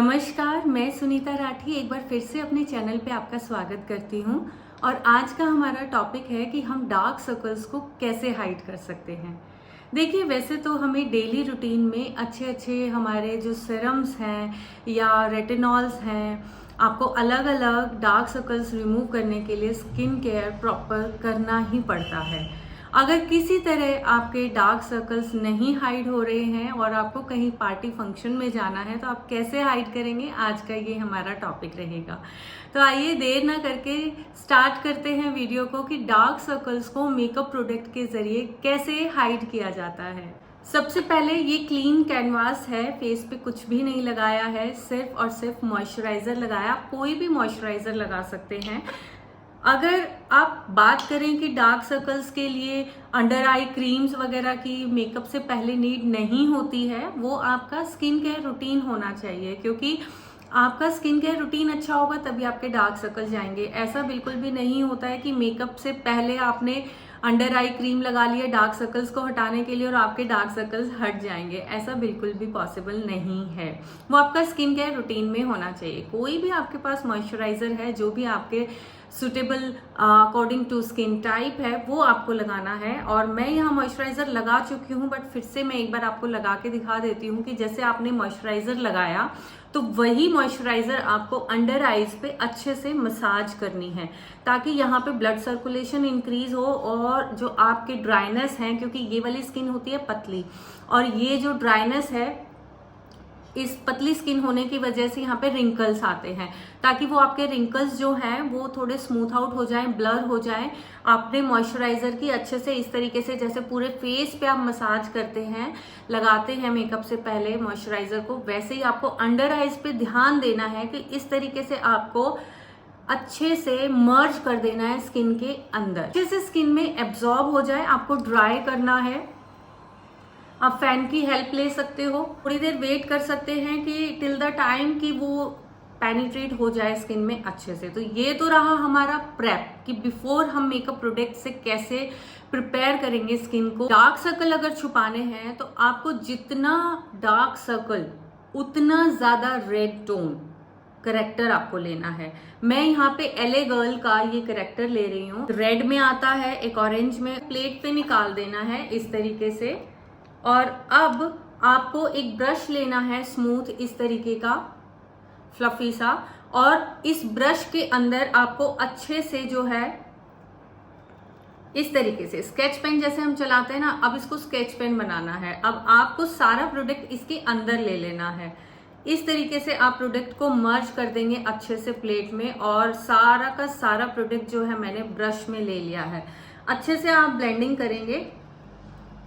नमस्कार, मैं सुनीता राठी एक बार फिर से अपने चैनल पे आपका स्वागत करती हूँ। और आज का हमारा टॉपिक है कि हम डार्क सर्कल्स को कैसे हाइड कर सकते हैं। देखिए, वैसे तो हमें डेली रूटीन में अच्छे अच्छे हमारे जो सीरम्स हैं या रेटिनॉल्स हैं, आपको अलग अलग डार्क सर्कल्स रिमूव करने के लिए स्किन केयर प्रॉपर करना ही पड़ता है। अगर किसी तरह आपके डार्क सर्कल्स नहीं हाइड हो रहे हैं और आपको कहीं पार्टी फंक्शन में जाना है तो आप कैसे हाइड करेंगे, आज का ये हमारा टॉपिक रहेगा। तो आइए देर ना करके स्टार्ट करते हैं वीडियो को कि डार्क सर्कल्स को मेकअप प्रोडक्ट के जरिए कैसे हाइड किया जाता है। सबसे पहले ये क्लीन कैनवास है, फेस पे कुछ भी नहीं लगाया है, सिर्फ और सिर्फ मॉइस्चराइजर लगाया। आप कोई भी मॉइस्चराइजर लगा सकते हैं। अगर आप बात करें कि डार्क सर्कल्स के लिए अंडर आई क्रीम्स वगैरह की मेकअप से पहले नीड नहीं होती है, वो आपका स्किन केयर रूटीन होना चाहिए, क्योंकि आपका स्किन केयर रूटीन अच्छा होगा तभी आपके डार्क सर्कल्स जाएंगे। ऐसा बिल्कुल भी नहीं होता है कि मेकअप से पहले आपने अंडर आई क्रीम लगा लिया डार्क सर्कल्स को हटाने के लिए और आपके डार्क सर्कल्स हट जाएंगे। ऐसा बिल्कुल भी पॉसिबल नहीं है। वो आपका स्किन केयर रूटीन में होना चाहिए। कोई भी आपके पास मॉइस्चराइजर है जो भी आपके suitable according to skin type है, वो आपको लगाना है। और मैं यहाँ मॉइस्चराइजर लगा चुकी हूँ, बट फिर से मैं एक बार आपको लगा के दिखा देती हूँ कि जैसे आपने मॉइस्चराइजर लगाया तो वही मॉइस्चराइजर आपको अंडर आईज पे अच्छे से मसाज करनी है, ताकि यहाँ पे ब्लड सर्कुलेशन इंक्रीज हो और जो आपके ड्राइनेस है, क्योंकि ये वाली स्किन होती है पतली और ये जो ड्राइनेस है, इस पतली स्किन होने की वजह से यहाँ पे रिंकल्स आते हैं, ताकि वो आपके रिंकल्स जो हैं वो थोड़े स्मूथ आउट हो जाएं, ब्लर हो जाएं। आपने मॉइस्चराइजर की अच्छे से इस तरीके से, जैसे पूरे फेस पे आप मसाज करते हैं, लगाते हैं मेकअप से पहले मॉइस्चराइजर को, वैसे ही आपको अंडर आईज पे ध्यान देना है कि इस तरीके से आपको अच्छे से मर्ज कर देना है स्किन के अंदर, अच्छे से स्किन में एब्जॉर्ब हो जाए। आपको ड्राई करना है। आप फैन की हेल्प ले सकते हो, थोड़ी देर वेट कर सकते हैं कि टिल द टाइम कि वो पेनिट्रेट हो जाए स्किन में अच्छे से। तो ये तो रहा हमारा प्रेप कि बिफोर हम मेकअप प्रोडक्ट से कैसे प्रिपेयर करेंगे स्किन को। डार्क सर्कल अगर छुपाने हैं तो आपको जितना डार्क सर्कल उतना ज्यादा रेड टोन करेक्टर आपको लेना है। मैं यहाँ पे एलए गर्ल का ये करेक्टर ले रही हूँ। रेड में आता है, एक ऑरेंज में। प्लेट पे निकाल देना है इस तरीके से। और अब आपको एक ब्रश लेना है स्मूथ इस तरीके का, फ्लफी सा, और इस ब्रश के अंदर आपको अच्छे से जो है इस तरीके से स्केच पेन जैसे हम चलाते हैं ना, अब इसको स्केच पेन बनाना है। अब आपको सारा प्रोडक्ट इसके अंदर ले लेना है। इस तरीके से आप प्रोडक्ट को मर्ज कर देंगे अच्छे से प्लेट में, और सारा का सारा प्रोडक्ट जो है मैंने ब्रश में ले लिया है। अच्छे से आप ब्लेंडिंग करेंगे।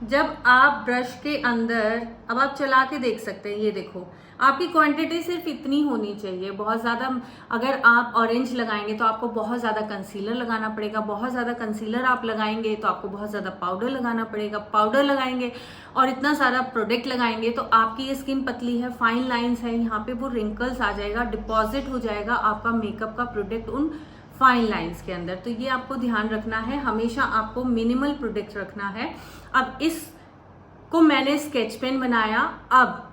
जब आप ब्रश के अंदर, अब आप चला के देख सकते हैं, ये देखो आपकी क्वांटिटी सिर्फ इतनी होनी चाहिए। बहुत ज्यादा अगर आप ऑरेंज लगाएंगे तो आपको बहुत ज्यादा कंसीलर लगाना पड़ेगा, बहुत ज्यादा कंसीलर आप लगाएंगे तो आपको बहुत ज्यादा पाउडर लगाना पड़ेगा, पाउडर लगाएंगे और इतना सारा प्रोडक्ट लगाएंगे तो आपकी ये स्किन पतली है, फाइन लाइन्स है, यहाँ पे वो रिंकल्स आ जाएगा, डिपॉजिट हो जाएगा आपका मेकअप का प्रोडक्ट उन फाइन लाइंस के अंदर। तो ये आपको ध्यान रखना है, हमेशा आपको मिनिमल प्रोडक्ट रखना है। अब इसको मैंने स्केच पेन बनाया। अब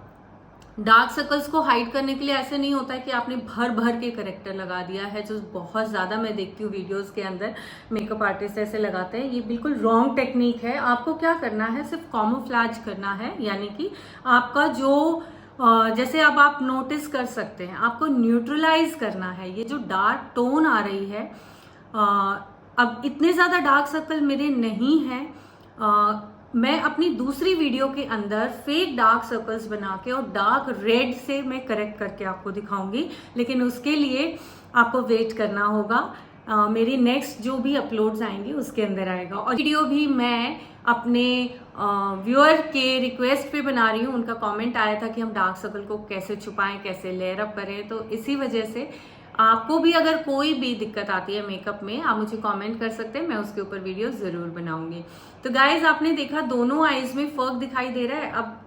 डार्क सर्कल्स को हाइड करने के लिए ऐसे नहीं होता है कि आपने भर भर के करेक्टर लगा दिया है, जो बहुत ज्यादा मैं देखती हूँ वीडियोस के अंदर मेकअप आर्टिस्ट ऐसे लगाते हैं। ये बिल्कुल रॉन्ग टेक्निक है। आपको क्या करना है, सिर्फ कॉमोफ्लेज करना है, यानी कि आपका जो जैसे अब आप नोटिस कर सकते हैं, आपको न्यूट्रलाइज करना है ये जो डार्क टोन आ रही है। अब इतने ज्यादा डार्क सर्कल मेरे नहीं है। मैं अपनी दूसरी वीडियो के अंदर फेक डार्क सर्कल्स बना के और डार्क रेड से मैं करेक्ट करके आपको दिखाऊंगी, लेकिन उसके लिए आपको वेट करना होगा। मेरी नेक्स्ट जो भी अपलोड्स आएंगे उसके अंदर आएगा। और वीडियो भी मैं अपने व्यूअर के रिक्वेस्ट पे बना रही हूँ। उनका कमेंट आया था कि हम डार्क सर्कल को कैसे छुपाएं, कैसे लेयर अप करें, तो इसी वजह से आपको भी अगर कोई भी दिक्कत आती है मेकअप में, आप मुझे कमेंट कर सकते हैं, मैं उसके ऊपर वीडियो जरूर बनाऊंगी। तो गाइज, आपने देखा दोनों आईज में फर्क दिखाई दे रहा है। अब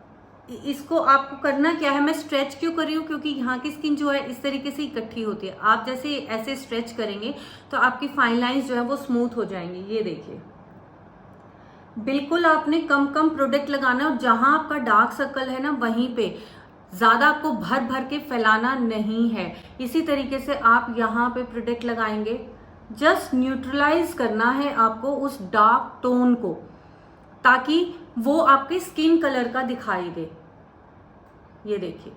इसको आपको करना क्या है, मैं स्ट्रेच क्यों कर रही हूँ, क्योंकि यहाँ की स्किन जो है इस तरीके से इकट्ठी होती है। आप जैसे ऐसे स्ट्रेच करेंगे तो आपकी फाइन लाइंस जो है वो स्मूथ हो जाएंगी। ये देखिए, बिल्कुल आपने कम कम प्रोडक्ट लगाना है और जहां आपका डार्क सर्कल है ना, वहीं पे ज़्यादा आपको भर भर के फैलाना नहीं है। इसी तरीके से आप यहाँ पे प्रोडक्ट लगाएंगे, जस्ट न्यूट्रलाइज करना है आपको उस डार्क टोन को, ताकि वो आपके स्किन कलर का दिखाई दे। ये देखिए,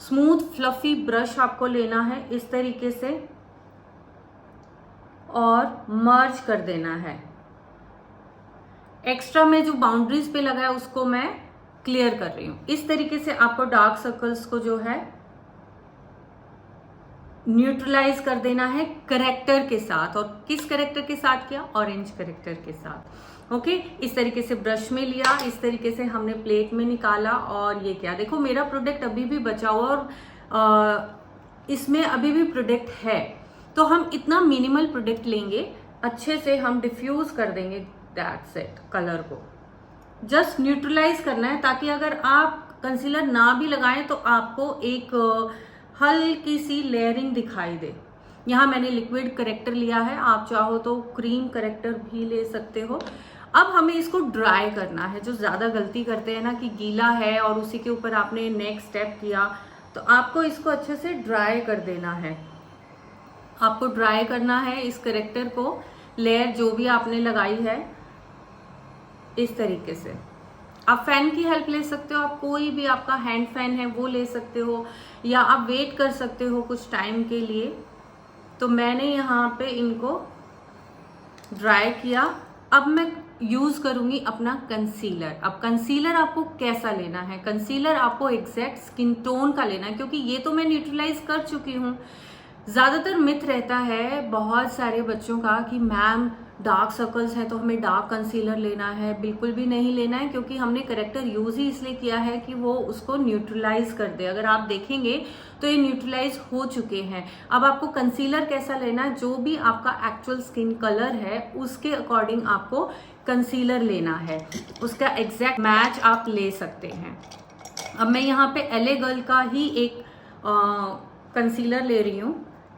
स्मूथ फ्लफी ब्रश आपको लेना है इस तरीके से और मर्ज कर देना है। एक्स्ट्रा में जो बाउंड्रीज पे लगा है उसको मैं क्लियर कर रही हूं। इस तरीके से आपको डार्क सर्कल्स को जो है न्यूट्रलाइज कर देना है करेक्टर के साथ। और किस करेक्टर के साथ किया? ऑरेंज करेक्टर के साथ। ओके, इस तरीके से ब्रश में लिया, इस तरीके से हमने प्लेट में निकाला और ये क्या, देखो मेरा प्रोडक्ट अभी भी बचा हुआ और इसमें अभी भी प्रोडक्ट है। तो हम इतना मिनिमल प्रोडक्ट लेंगे, अच्छे से हम डिफ्यूज कर देंगे दैट्स इट कलर को। जस्ट न्यूट्रलाइज करना है, ताकि अगर आप कंसीलर ना भी लगाएं तो आपको एक हल्की सी लेयरिंग दिखाई दे। यहाँ मैंने लिक्विड करेक्टर लिया है, आप चाहो तो क्रीम करेक्टर भी ले सकते हो। अब हमें इसको ड्राई करना है। जो ज़्यादा गलती करते हैं ना कि गीला है और उसी के ऊपर आपने नेक्स्ट स्टेप किया, तो आपको इसको अच्छे से ड्राई कर देना है। आपको ड्राई करना है इस करेक्टर को, लेयर जो भी आपने लगाई है इस तरीके से। आप फैन की हेल्प ले सकते हो, आप कोई भी आपका हैंड फैन है वो ले सकते हो, या आप वेट कर सकते हो कुछ टाइम के लिए। तो मैंने यहाँ पे इनको ड्राई किया। अब मैं यूज करूंगी अपना कंसीलर। अब कंसीलर आपको कैसा लेना है? कंसीलर आपको एग्जैक्ट स्किन टोन का लेना है, क्योंकि ये तो मैं न्यूट्रलाइज कर चुकी हूँ। ज्यादातर मिथ रहता है बहुत सारे बच्चों का कि मैम डार्क सर्कल्स हैं तो हमें डार्क कंसीलर लेना है। बिल्कुल भी नहीं लेना है, क्योंकि हमने करेक्टर यूज ही इसलिए किया है कि वो उसको न्यूट्रलाइज कर दे। अगर आप देखेंगे तो ये न्यूट्रलाइज हो चुके हैं। अब आपको कंसीलर कैसा लेना है? जो भी आपका एक्चुअल स्किन कलर है उसके अकॉर्डिंग आपको कंसीलर लेना है, उसका एग्जैक्ट मैच आप ले सकते हैं। अब मैं यहाँ पे एलए गर्ल का ही एक कंसीलर ले रही हूँ,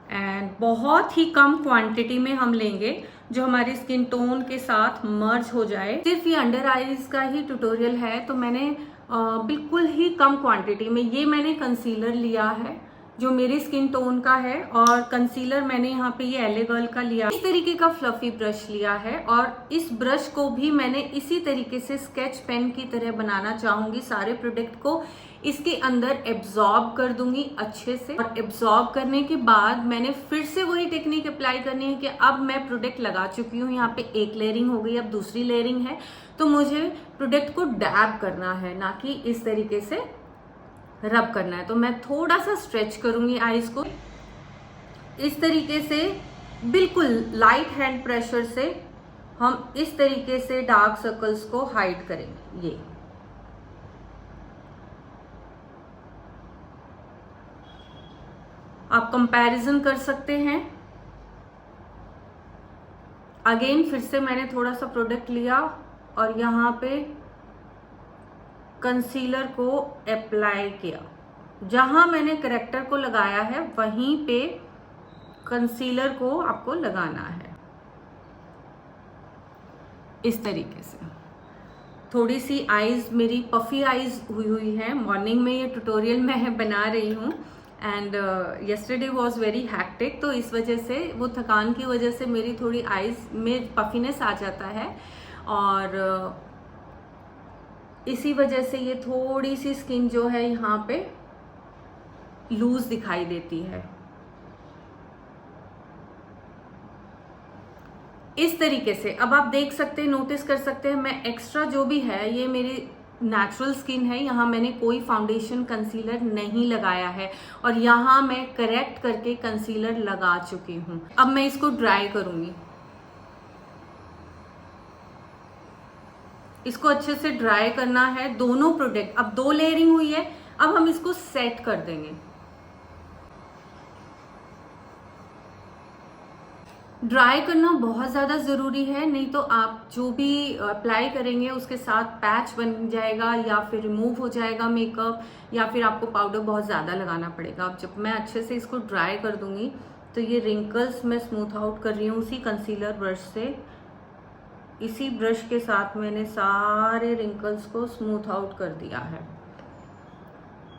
एंड बहुत ही कम क्वांटिटी में हम लेंगे जो हमारी स्किन टोन के साथ मर्ज हो जाए। सिर्फ ये अंडर आईज का ही ट्यूटोरियल है, तो मैंने बिल्कुल ही कम क्वांटिटी में ये मैंने कंसीलर लिया है जो मेरी स्किन टोन का है। और कंसीलर मैंने यहाँ पे ये एलए गर्ल का लिया। इस तरीके का फ्लफी ब्रश लिया है, और इस ब्रश को भी मैंने इसी तरीके से स्केच पेन की तरह बनाना चाहूंगी। सारे प्रोडक्ट को इसके अंदर एब्जॉर्ब कर दूंगी अच्छे से, और एब्जॉर्ब करने के बाद मैंने फिर से वही टेक्निक अप्लाई करनी है कि अब मैं प्रोडक्ट लगा चुकी हूँ। यहाँ पे एक लेयरिंग हो गई, अब दूसरी लेयरिंग है, तो मुझे प्रोडक्ट को डैब करना है, ना कि इस तरीके से रब करना है। तो मैं थोड़ा सा स्ट्रेच करूंगी आईज को इस तरीके से, बिल्कुल लाइट हैंड प्रेशर से हम इस तरीके से डार्क सर्कल्स को हाइड करेंगे। ये आप कंपैरिजन कर सकते हैं। अगेन फिर से मैंने थोड़ा सा प्रोडक्ट लिया और यहाँ पे कंसीलर को अप्लाई किया। जहां मैंने करेक्टर को लगाया है वहीं पे कंसीलर को आपको लगाना है इस तरीके से। थोड़ी सी आईज मेरी पफी आईज हुई है। मॉर्निंग में ये ट्यूटोरियल मैं बना रही हूँ, and yesterday was very hectic, तो इस वजह से, वो थकान की वजह से मेरी थोड़ी आईज में पफीनेस आ जाता है, और इसी वजह से ये थोड़ी सी स्किन जो है यहाँ पे लूज दिखाई देती है। इस तरीके से अब आप देख सकते हैं, नोटिस कर सकते हैं, मैं एक्स्ट्रा जो भी है, ये मेरी नेचुरल स्किन है, यहाँ मैंने कोई फाउंडेशन कंसीलर नहीं लगाया है, और यहाँ मैं करेक्ट करके कंसीलर लगा चुकी हूँ। अब मैं इसको ड्राई करूंगी। इसको अच्छे से ड्राई करना है, दोनों प्रोडक्ट। अब 2 लेयरिंग हुई है, अब हम इसको सेट कर देंगे। ड्राई करना बहुत ज़्यादा ज़रूरी है, नहीं तो आप जो भी अप्लाई करेंगे उसके साथ पैच बन जाएगा, या फिर रिमूव हो जाएगा मेकअप, या फिर आपको पाउडर बहुत ज़्यादा लगाना पड़ेगा। अब जब मैं अच्छे से इसको ड्राई कर दूंगी तो ये रिंकल्स मैं स्मूथ आउट कर रही हूँ उसी कंसीलर ब्रश से। इसी ब्रश के साथ मैंने सारे रिंकल्स को स्मूथ आउट कर दिया है।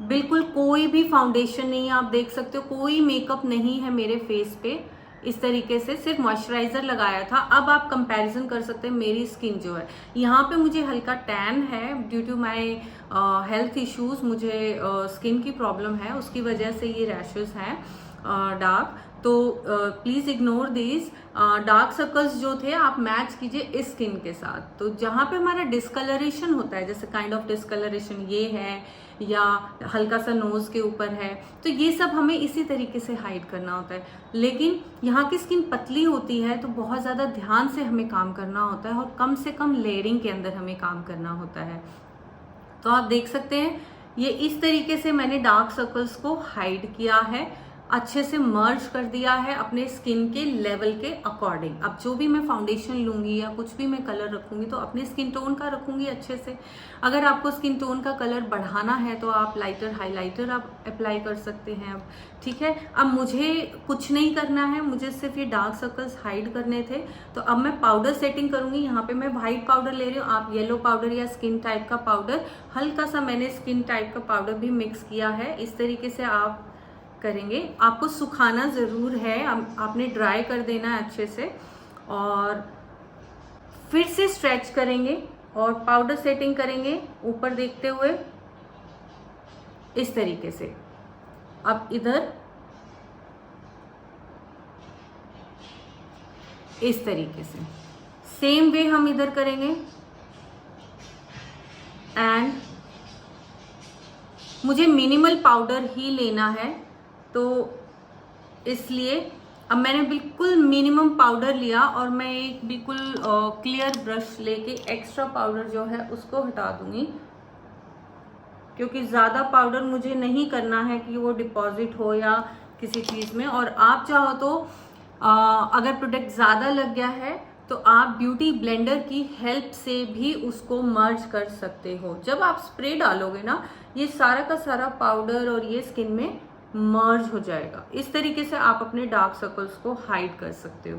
बिल्कुल कोई भी फाउंडेशन नहीं है, आप देख सकते हो कोई मेकअप नहीं है मेरे फेस पे। इस तरीके से सिर्फ मॉइस्चराइजर लगाया था। अब आप कंपैरिजन कर सकते हैं। मेरी स्किन जो है, यहाँ पे मुझे हल्का टैन है due to my health issues. मुझे स्किन की प्रॉब्लम है, उसकी वजह से ये रैशेस हैं डार्क। तो please ignore this. Dark circles जो थे आप मैच कीजिए इस स्किन के साथ। तो जहाँ पे हमारा डिस्कलरेशन होता है, जैसे काइंड ऑफ डिस्कलरेशन ये है या हल्का सा नोज के ऊपर है, तो ये सब हमें इसी तरीके से हाइड करना होता है। लेकिन यहाँ की स्किन पतली होती है तो बहुत ज्यादा ध्यान से हमें काम करना होता है और कम से कम लेयरिंग के अंदर हमें काम करना होता है। तो आप देख सकते हैं ये इस तरीके से मैंने डार्क सर्कल्स को हाइड किया है, अच्छे से मर्ज कर दिया है अपने स्किन के लेवल के अकॉर्डिंग। अब जो भी मैं फाउंडेशन लूंगी या कुछ भी मैं कलर रखूंगी तो अपने स्किन टोन का रखूंगी अच्छे से। अगर आपको स्किन टोन का कलर बढ़ाना है तो आप लाइटर हाइलाइटर आप अप्लाई कर सकते हैं। अब ठीक है, अब मुझे कुछ नहीं करना है, मुझे सिर्फ ये डार्क सर्कल्स हाइड करने थे। तो अब मैं पाउडर सेटिंग करूंगी। यहाँ पे मैं व्हाइट पाउडर ले रही हूँ, आप येलो पाउडर या स्किन टाइप का पाउडर, हल्का सा मैंने स्किन टाइप का पाउडर भी मिक्स किया है। इस तरीके से आप करेंगे। आपको सुखाना जरूर है, आपने ड्राई कर देना है अच्छे से और फिर से स्ट्रेच करेंगे और पाउडर सेटिंग करेंगे ऊपर देखते हुए इस तरीके से। अब इधर इस तरीके से सेम वे हम इधर करेंगे एंड मुझे मिनिमल पाउडर ही लेना है तो इसलिए अब मैंने बिल्कुल मिनिमम पाउडर लिया और मैं एक बिल्कुल क्लियर ब्रश लेके एक्स्ट्रा पाउडर जो है उसको हटा दूंगी, क्योंकि ज़्यादा पाउडर मुझे नहीं करना है कि वो डिपॉजिट हो या किसी चीज़ में। और आप चाहो तो अगर प्रोडक्ट ज़्यादा लग गया है तो आप ब्यूटी ब्लेंडर की हेल्प से भी उसको मर्ज कर सकते हो। जब आप स्प्रे डालोगे ना, ये सारा का सारा पाउडर और ये स्किन में मर्ज हो जाएगा। इस तरीके से आप अपने डार्क सर्कल्स को हाइड कर सकते हो।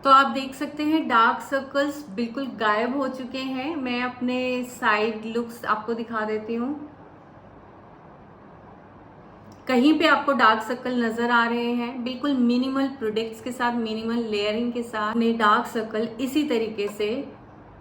तो आप देख सकते हैं डार्क सर्कल्स बिल्कुल गायब हो चुके हैं। मैं अपने साइड लुक्स आपको दिखा देती हूँ। कहीं पे आपको डार्क सर्कल नजर आ रहे हैं, बिल्कुल मिनिमल प्रोडक्ट्स के साथ, मिनिमल लेयरिंग के साथ ने डार्क सर्कल इसी तरीके से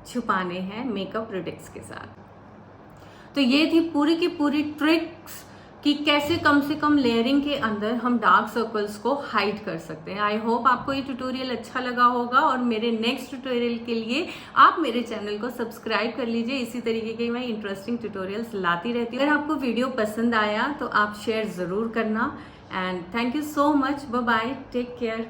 छुपाने हैं मेकअप प्रोडक्ट्स के साथ। तो ये थी पूरी की पूरी ट्रिक्स कि कैसे कम से कम लेयरिंग के अंदर हम डार्क सर्कल्स को हाइड कर सकते हैं। आई होप आपको ये ट्यूटोरियल अच्छा लगा होगा और मेरे नेक्स्ट ट्यूटोरियल के लिए आप मेरे चैनल को सब्सक्राइब कर लीजिए। इसी तरीके के मैं इंटरेस्टिंग ट्यूटोरियल्स लाती रहती हूँ। अगर आपको वीडियो पसंद आया तो आप शेयर जरूर करना and thank you so much. Bye bye, take care.